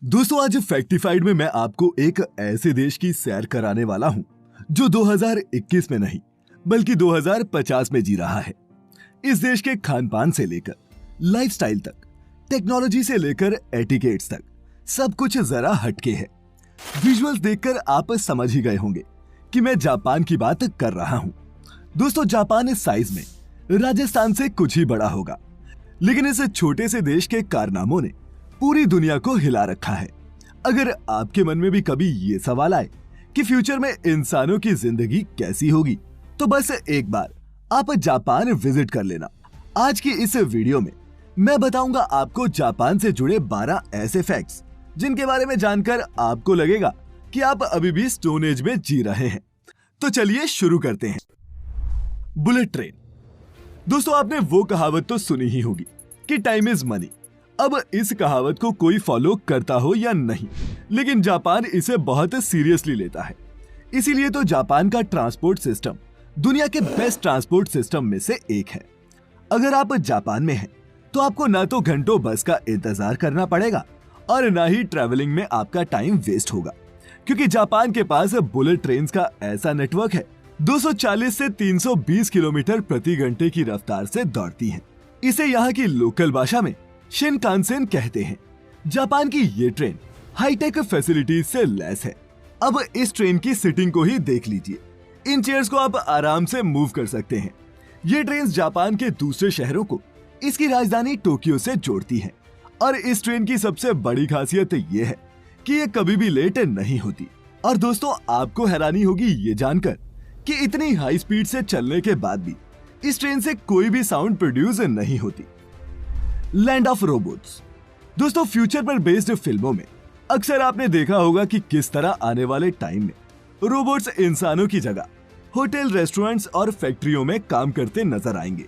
दोस्तों आज फैक्टिफाइड में मैं आपको एक ऐसे देश की सैर कराने वाला हूं जो 2021 में नहीं बल्कि 2050 में जी रहा है। इस देश के खान पान से लेकर लाइफस्टाइल तक, टेक्नोलॉजी से लेकर एटिकेट्स तक सब कुछ जरा हटके है। विजुअल्स देखकर आप समझ ही गए होंगे कि मैं जापान की बात कर रहा हूं। दोस्तों जापान इस साइज में राजस्थान से कुछ ही बड़ा होगा, लेकिन इस छोटे से देश के कारनामों ने पूरी दुनिया को हिला रखा है। अगर आपके मन में भी कभी ये सवाल आए कि फ्यूचर में इंसानों की जिंदगी कैसी होगी, तो बस एक बार आप जापान विजिट कर लेना। आज की इस वीडियो में मैं बताऊंगा आपको जापान से जुड़े 12 ऐसे फैक्ट्स जिनके बारे में जानकर आपको लगेगा कि आप अभी भी स्टोन एज में जी रहे हैं। तो चलिए शुरू करते हैं। Bullet train. दोस्तों आपने वो कहावत तो सुनी ही होगी कि टाइम इज मनी। अब इस कहावत को कोई फॉलो करता हो या नहीं, लेकिन जापान इसे बहुत सीरियसली लेता है। इसीलिए तो जापान का ट्रांसपोर्ट सिस्टम दुनिया के बेस्ट ट्रांसपोर्ट सिस्टम में से एक है। अगर आप जापान में हैं, तो आपको ना तो घंटों बस का इंतजार करना पड़ेगा और ना ही ट्रैवलिंग में आपका टाइम वेस्ट होगा, क्योंकि जापान के पास बुलेट ट्रेन का ऐसा नेटवर्क है 240 से 320 किलोमीटर प्रति घंटे की रफ्तार से दौड़ती है। इसे यहाँ की लोकल भाषा में शिनकानसेन कहते हैं। जापान की ये ट्रेन हाईटेक फैसिलिटीज से लैस है। अब इस ट्रेन की सीटिंग को ही देख लीजिए। इन चेयर्स को आप आराम से मूव कर सकते हैं। ये ट्रेन जापान के दूसरे शहरों को इसकी राजधानी टोक्यो से जोड़ती है। और इस ट्रेन की सबसे बड़ी खासियत ये है कि ये कभी भी लेट नहीं होती। और दोस्तों आपको हैरानी होगी ये जानकर कि इतनी हाई स्पीड से चलने के बाद भी इस ट्रेन से कोई भी साउंड प्रोड्यूस नहीं होती। Land of robots. दोस्तों फ्यूचर पर बेस्ड फिल्मों में अक्सर आपने देखा होगा कि किस तरह आने वाले टाइम में रोबोट्स इंसानों की जगह होटल, रेस्टोरेंट्स और फैक्ट्रियों में काम करते नजर आएंगे।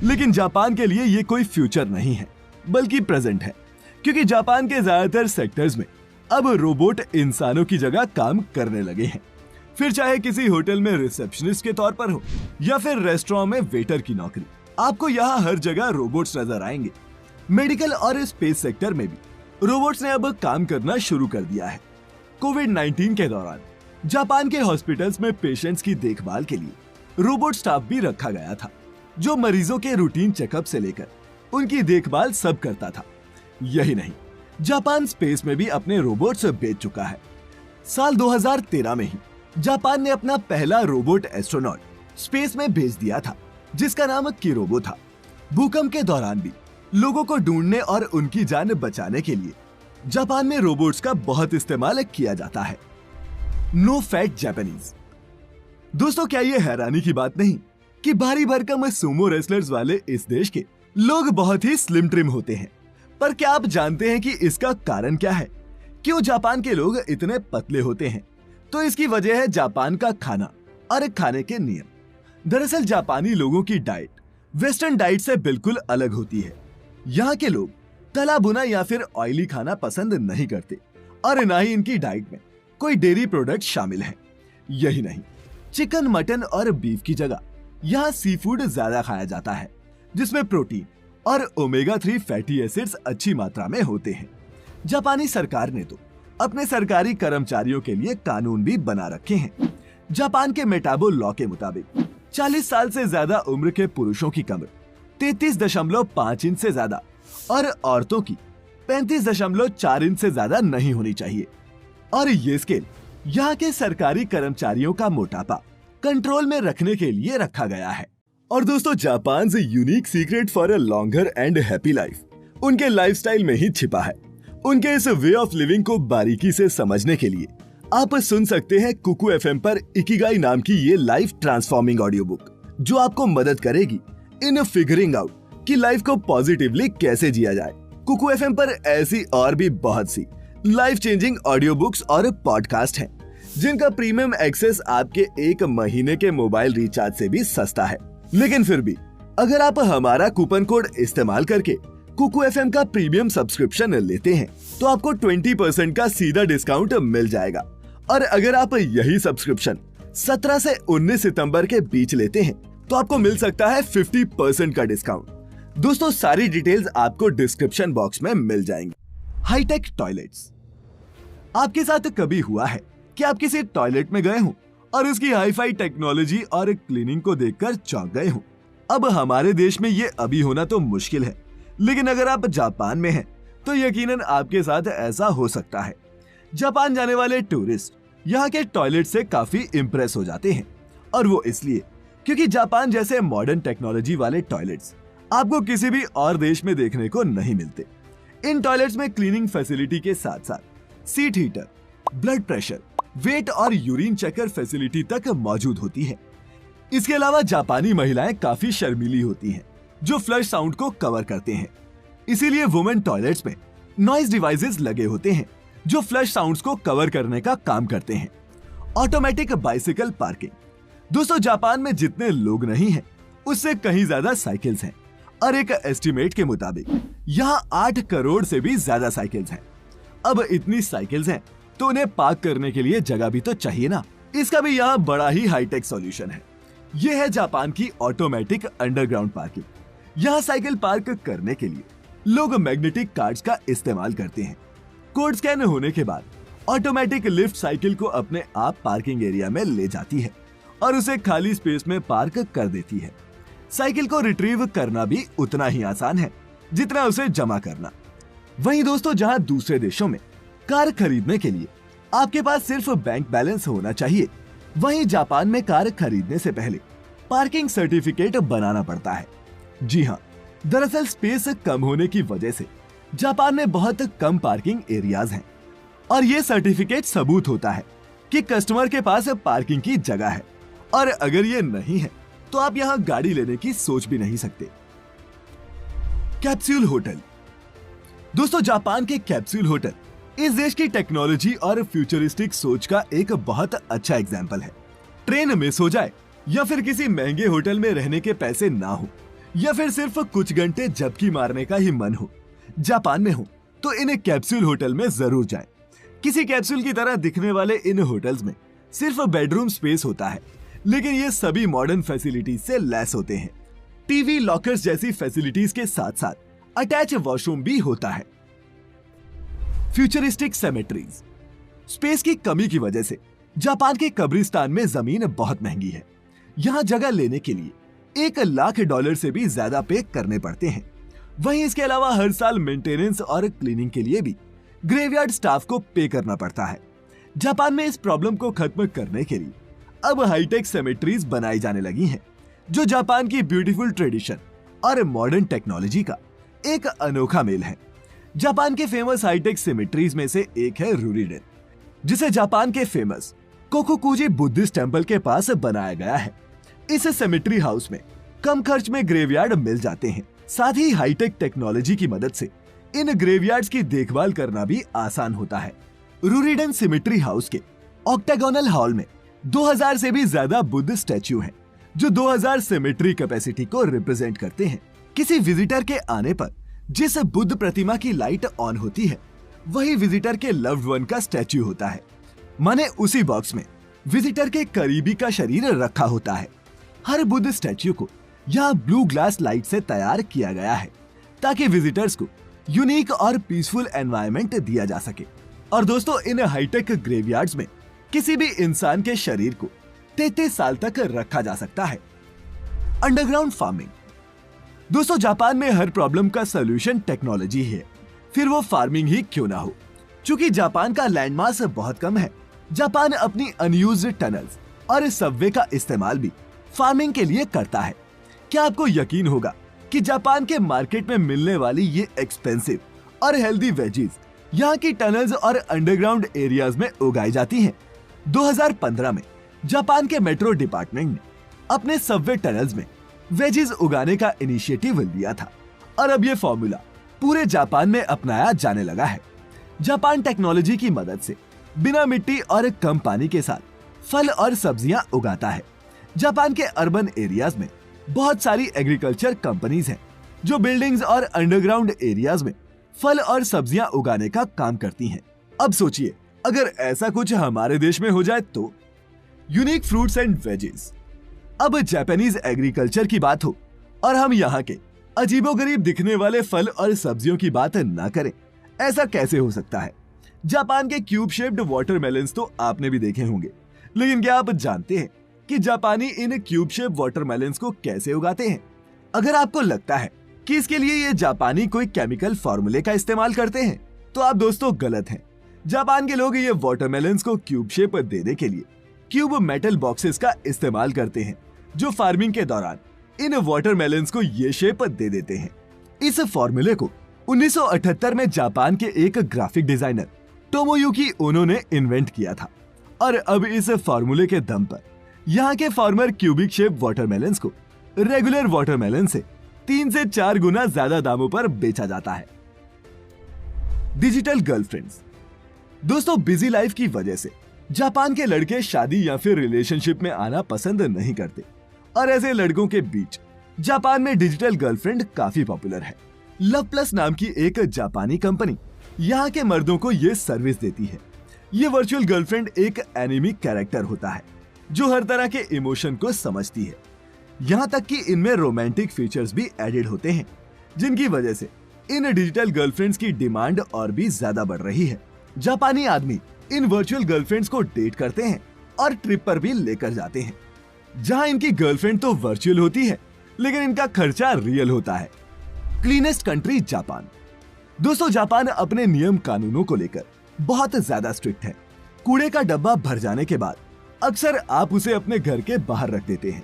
लेकिन जापान के लिए ये कोई फ्यूचर नहीं है बल्कि प्रेजेंट है, क्योंकि जापान के ज्यादातर सेक्टर्स में अब रोबोट इंसानों की जगह काम करने लगे हैं। फिर चाहे किसी होटल में रिसेप्शनिस्ट के तौर पर हो या फिर रेस्टोरेंट में वेटर की नौकरी, आपको यहाँ हर जगह रोबोट्स नजर आएंगे। मेडिकल और स्पेस सेक्टर में भी रोबोट्स ने अब काम करना शुरू कर दिया है। कोविड-19 के दौरान जापान के हॉस्पिटल्स में पेशेंट्स की देखभाल के लिए रोबोट स्टाफ भी रखा गया था, जो मरीजों के रूटीन चेकअप से लेकर उनकी देखभाल सब करता था। यही नहीं, जापान स्पेस में भी अपने रोबोट्स बेच चुका है। साल 2013 में ही जापान ने अपना पहला रोबोट एस्ट्रोनॉट स्पेस में भेज दिया था, जिसका नाम किरोबो था। भूकंप के दौरान भी लोगों को ढूंढने और उनकी जान बचाने के लिए जापान में रोबोट्स का बहुत इस्तेमाल किया जाता है। No fat Japanese. दोस्तों क्या ये हैरानी की बात नहीं कि भारी भरकम सुमो रेसलर्स वाले इस देश के लोग बहुत ही स्लिम ट्रिम होते हैं। पर क्या आप जानते हैं कि इसका कारण क्या है? क्यों जापान के लोग इतने पतले होते हैं? तो इसकी वजह है जापान का खाना और खाने के नियम। दरअसल जापानी लोगों की डाइट वेस्टर्न डाइट से बिल्कुल अलग होती है। यहाँ के लोग तला भुना या फिर ऑयली खाना पसंद नहीं करते और ना ही इनकी डाइट में कोई डेयरी प्रोडक्ट शामिल है। यही नहीं, चिकन, मटन और बीफ की जगह यहाँ सी फूड ज्यादा खाया जाता है, जिसमें प्रोटीन और ओमेगा 3 फैटी एसिड्स अच्छी मात्रा में होते हैं। जापानी सरकार ने तो अपने सरकारी कर्मचारियों के लिए कानून भी बना रखे हैं। जापान के मेटाबो लॉ के मुताबिक 40 साल से ज्यादा उम्र के पुरुषों की कमर 33.5 इंच से ज्यादा और औरतों की 35.4 इंच से ज्यादा नहीं होनी चाहिए। और ये स्केल यहाँ के सरकारी कर्मचारियों का मोटापा कंट्रोल में रखने के लिए रखा गया है। और दोस्तों जापान से unique secret for a longer and happy life उनके लाइफस्टाइल में ही छिपा है। उनके इस वे ऑफ लिविंग को बारीकी से समझने के लिए आप सुन सकते हैं कुकू एफएम पर इकिगाई नाम की ये लाइफ ट्रांसफॉर्मिंग ऑडियो बुक, जो आपको मदद करेगी इन फिगरिंग आउट कि लाइफ को पॉजिटिवली कैसे जिया जाए। कुकू एफएम पर ऐसी और भी बहुत सी लाइफ चेंजिंग ऑडियो बुक्स और पॉडकास्ट हैं, जिनका प्रीमियम एक्सेस आपके 1 महीने के मोबाइल रिचार्ज से भी सस्ता है। लेकिन फिर भी अगर आप हमारा कूपन कोड इस्तेमाल करके कुकू एफएम का प्रीमियम सब्सक्रिप्शन लेते हैं, तो आपको 20% का सीधा डिस्काउंट मिल जाएगा। और अगर आप यही सब्सक्रिप्शन 17 से 19 सितंबर के बीच लेते हैं, तो आपको मिल सकता है 50% का डिस्काउंट। दोस्तों सारी डिटेल्स आपको डिस्क्रिप्शन बॉक्स में मिल जाएंगी। Hi tech toilets. आपके साथ कभी हुआ है कि आप किसी टॉयलेट में गए हो और उसकी हाईफाई टेक्नोलॉजी और क्लीनिंग को देखकर चौंक गए हो? अब हमारे देश में ये अभी होना तो मुश्किल है, लेकिन अगर आप जापान में हैं तो यकीनन आपके साथ ऐसा हो सकता है। जापान जाने वाले टूरिस्ट यहाँ के टॉयलेट से काफी इंप्रेस हो जाते हैं, और वो इसलिए क्योंकि जापान जैसे मॉडर्न टेक्नोलॉजी वाले टॉयलेट्स आपको किसी भी और देश में देखने को नहीं मिलते। इन टॉयलेट्स में क्लीनिंग फैसिलिटी के साथ साथ seat heater, blood pressure, weight और यूरिन चेकर फैसिलिटी तक मौजूद होती है। इसके अलावा जापानी महिलाएं काफी शर्मीली होती हैं, जो फ्लश साउंड को कवर करते हैं। इसीलिए वुमेन टॉयलेट्स में नॉइज डिवाइसेस लगे होते हैं जो फ्लश साउंड्स को कवर करने का काम करते हैं। Automatic bicycle parking. दोस्तों, जापान में जितने लोग नहीं हैं, उससे कहीं ज्यादा साइकिल्स हैं, और एक एस्टिमेट के मुताबिक यहाँ 8 करोड़ से भी ज्यादा साइकिल्स हैं। अब इतनी साइकिल्स हैं तो उन्हें पार्क करने के लिए जगह भी तो चाहिए ना। इसका भी यहाँ बड़ा ही हाईटेक सॉल्यूशन है। यह है जापान की ऑटोमेटिक अंडरग्राउंड पार्किंग। यहाँ साइकिल पार्क करने के लिए लोग मैग्नेटिक कार्ड्स का इस्तेमाल करते हैं। कोड स्कैन होने के बाद ऑटोमेटिक लिफ्ट साइकिल को अपने आप पार्किंग एरिया में ले जाती है और उसे खाली स्पेस में पार्क कर देती है। साइकिल को रिट्रीव करना भी उतना ही आसान है जितना उसे जमा करना। वहीं दोस्तों, जहां दूसरे देशों में कार खरीदने के लिए आपके पास सिर्फ बैंक बैलेंस होना चाहिए, वहीं जापान में कार खरीदने से पहले पार्किंग सर्टिफिकेट बनाना पड़ता है। जी हाँ, दरअसल स्पेस कम होने की वजह से जापान में बहुत कम पार्किंग एरियाज हैं, और ये सर्टिफिकेट सबूत होता है कि कस्टमर के पास पार्किंग की जगह है, और अगर ये नहीं है तो आप यहाँ गाड़ी लेने की सोच भी नहीं सकते। Capsule hotel. दोस्तों, जापान के कैप्सूल होटल इस देश की टेक्नोलॉजी और फ्यूचरिस्टिक सोच का एक बहुत अच्छा एग्जाम्पल है। ट्रेन मिस हो जाए, या फिर किसी महंगे होटल में रहने के पैसे ना हो, या फिर सिर्फ कुछ घंटे झपकी मारने का ही मन हो, जापान में हो तो इन कैप्सूल होटल में जरूर जाएं। किसी कैप्सूल की तरह दिखने वाले इन होटल्स में सिर्फ बेडरूम स्पेस होता है, लेकिन ये सभी मॉडर्न फैसिलिटीज से लैस होते हैं। टीवी, लॉकर्स जैसी फैसिलिटीज के साथ साथ अटैच वॉशरूम भी होता है। Futuristic symmetries. स्पेस की कमी की वजह से जापान के कब्रिस्तान में जमीन बहुत महंगी है। यहाँ जगह लेने के लिए $1,00,000 से भी ज्यादा पे करने पड़ते हैं। वहीं इसके अलावा हर साल मेंटेनेंस और क्लीनिंग के लिए भी ग्रेवयार्ड स्टाफ को पे करना पड़ता है। जापान में इस प्रॉब्लम को खत्म करने के लिए अब हाईटेक सेमेट्रीज बनाई जाने लगी हैं, जो जापान की ब्यूटीफुल ट्रेडिशन और मॉडर्न टेक्नोलॉजी का एक अनोखा मेल है। जापान के फेमस हाईटेक सेमेट्रीज में से एक है रूरीडेन, जिसे जापान के फेमस कोकुकुजी बुद्धिस्ट टेम्पल के पास बनाया गया है। इस सेमेट्री हाउस में कम खर्च में ग्रेवयार्ड मिल जाते हैं। साथ ही हाईटेक टेक्नोलॉजी की मदद से इन ग्रेवयार्ड्स की देखभाल करना भी आसान होता है। रूरीडेन सेमेट्री हाउस के ऑक्टागोनल हॉल में 2000 से भी ज्यादा बुद्ध स्टैच्यू हैं, जो 2000 सेमेट्री कैपेसिटी को रिप्रेजेंट करते हैं। किसी विजिटर के आने पर जिस बुद्ध प्रतिमा की लाइट ऑन होती है, वही विजिटर के लव्ड वन का स्टैच्यू होता है। माने उसी बॉक्स में विजिटर के करीबी का शरीर रखा होता है। हर बुद्ध स्टैच्यू को यहाँ ब्लू ग्लास लाइट से तैयार किया गया है, ताकि विजिटर्स को यूनिक और पीसफुल एनवायरनमेंट दिया जा सके। और दोस्तों, इन हाईटेक ग्रेवयार्ड्स में किसी भी इंसान के शरीर को 33 साल तक रखा जा सकता है। Underground farming. दोस्तों, जापान में हर प्रॉब्लम का सलूशन टेक्नोलॉजी है, फिर वो फार्मिंग ही क्यों ना हो। चूंकि जापान का लैंडमास बहुत कम है, जापान अपनी अनयूज्ड टनल्स और सबवे का इस्तेमाल भी फार्मिंग के लिए करता है। क्या आपको यकीन होगा कि जापान के मार्केट में मिलने वाली ये एक्सपेंसिव और हेल्दी वेजीज यहाँ की टनल्स और अंडरग्राउंड एरियाज में उगाई जाती हैं। 2015 में जापान के मेट्रो डिपार्टमेंट ने अपने सबवे टनल्स में वेजीज उगाने का इनिशिएटिव लिया था, और अब ये फॉर्मूला पूरे जापान में अपनाया जाने लगा है। जापान टेक्नोलॉजी की मदद से बिना मिट्टी और कम पानी के साथ फल और सब्जियां उगाता है। जापान के अर्बन एरियाज में बहुत सारी एग्रीकल्चर कंपनीज हैं, जो बिल्डिंग्स और अंडरग्राउंड एरियाज में फल और सब्जियां उगाने का काम करती हैं। अब सोचिए, अगर ऐसा कुछ हमारे देश में हो जाए तो। Unique fruits and veggies. अब जापानीज एग्रीकल्चर की बात हो और हम यहाँ के अजीबोगरीब दिखने वाले फल और सब्जियों की बात ना करें, ऐसा कैसे हो सकता है। जापान के क्यूब शेप्ड वाटरमेलन्स तो आपने भी देखे होंगे, लेकिन क्या आप जानते हैं कि जापानी इन क्यूब शेप वाटरमेलन्स को कैसे उगाते हैं? अगर आपको लगता है कि इसके लिए ये जापानी कोई केमिकल फॉर्मूले का इस्तेमाल करते हैं, तो आप दोस्तों गलत हैं। जापान के लोग ये वाटरमेलन्स को क्यूब शेप देने के लिए क्यूब मेटल बॉक्सेस का इस्तेमाल करते हैं, जो फार्मिंग के दौरान इन वाटरमेलन्स को ये शेप दे देते हैं। इस फॉर्मूले को 1978 में जापान के एक ग्राफिक डिजाइनर टोमोयुकी ओनो ने इन्वेंट किया था और अब इस फॉर्मूले के दम पर यहाँ के फार्मर क्यूबिक शेप वाटरमेलन्स को रेगुलर वाटरमेलन से 3 से 4 गुना ज्यादा दामों पर बेचा जाता है। Digital girlfriends. दोस्तों, बिजी लाइफ की वजह से जापान के लड़के शादी या फिर रिलेशनशिप में आना पसंद नहीं करते और ऐसे लड़कों के बीच जापान में डिजिटल गर्लफ्रेंड काफी पॉपुलर है। लव प्लस नाम की एक जापानी कंपनी यहाँ के मर्दों को ये सर्विस देती है। ये वर्चुअल गर्लफ्रेंड एक एनिमी कैरेक्टर होता है जो हर तरह के इमोशन को समझती है। यहाँ तक कि इनमें रोमांटिक फीचर्स भी एडेड होते हैं, जिनकी वजह से इन डिजिटल गर्लफ्रेंड्स की डिमांड और भी ज्यादा बढ़ रही है। जापानी आदमी इन वर्चुअल गर्लफ्रेंड्स को डेट करते हैं और ट्रिप पर भी लेकर जाते हैं, जहां इनकी गर्लफ्रेंड तो वर्चुअल होती है लेकिन इनका खर्चा रियल होता है। Cleanest country Japan. दोस्तों, जापान अपने नियम कानूनों को लेकर बहुत ज्यादा स्ट्रिक्ट है। कूड़े का डब्बा भर जाने के बाद अक्सर आप उसे अपने घर के बाहर रख देते हैं,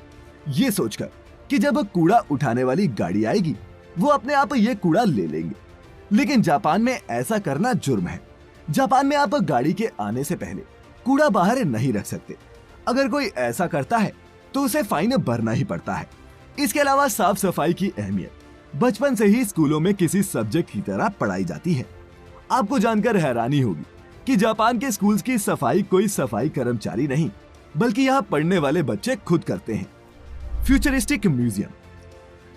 ये सोचकर कि जब कूड़ा उठाने वाली गाड़ी आएगी वो अपने आप ये कूड़ा ले लेंगे। लेकिन जापान में ऐसा करना जुर्म है। जापान में आप गाड़ी के आने से पहले कूड़ा बाहर नहीं रख सकते। अगर कोई ऐसा करता है तो उसे फाइन भरना ही पड़ता है। इसके अलावा साफ सफाई की अहमियत बचपन से ही स्कूलों में किसी सब्जेक्ट की तरह पढ़ाई जाती है। आपको जानकर हैरानी होगी कि जापान के स्कूल्स की सफाई कोई सफाई कर्मचारी नहीं, बल्कि यहाँ पढ़ने वाले बच्चे खुद करते हैं। Futuristic museum.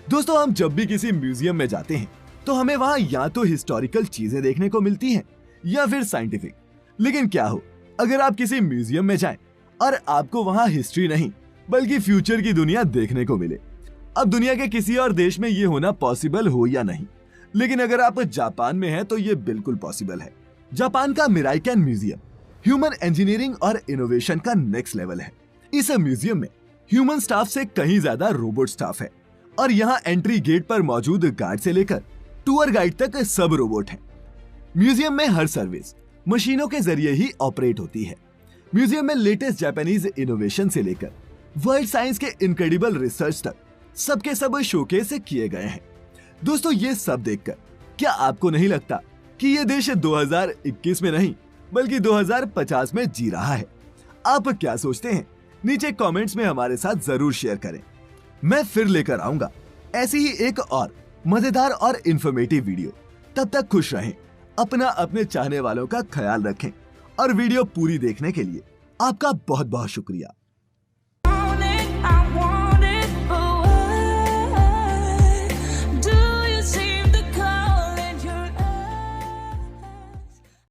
दोस्तों, हम जब भी किसी म्यूजियम में जाते हैं तो हमें वहाँ या तो हिस्टोरिकल चीजें देखने को मिलती हैं या फिर साइंटिफिक। लेकिन क्या हो अगर आप किसी म्यूजियम में जाएं और आपको वहाँ हिस्ट्री नहीं बल्कि फ्यूचर की दुनिया देखने को मिले। अब दुनिया के किसी और देश में ये होना पॉसिबल हो या नहीं, लेकिन अगर आप जापान में हैं तो ये बिल्कुल पॉसिबल है। जापान का मिराइकेन म्यूजियम ह्यूमन इंजीनियरिंग और इनोवेशन का नेक्स्ट लेवल है। इस म्यूजियम में ह्यूमन स्टाफ से कहीं ज्यादा रोबोट स्टाफ है और यहाँ एंट्री गेट पर मौजूद गार्ड से लेकर टूर गाइड तक सब रोबोट हैं। म्यूजियम में हर सर्विस मशीनों के जरिए ही ऑपरेट होती है। म्यूजियम में लेटेस्ट जापानीज इनोवेशन से लेकर वर्ल्ड साइंस के इनक्रेडिबल रिसर्च तक सबके सब शोकेस किए गए हैं। दोस्तों, ये सब देखकर क्या आपको नहीं लगता कि ये देश 2021 में नहीं बल्कि 2050 में जी रहा है? आप क्या सोचते हैं? नीचे कमेंट्स में हमारे साथ जरूर शेयर करें। मैं फिर लेकर आऊंगा ऐसी ही एक और मजेदार और इंफॉर्मेटिव वीडियो। तब तक खुश रहें, अपने चाहने वालों का ख्याल रखें और वीडियो पूरी देखने के लिए आपका बहुत बहुत शुक्रिया।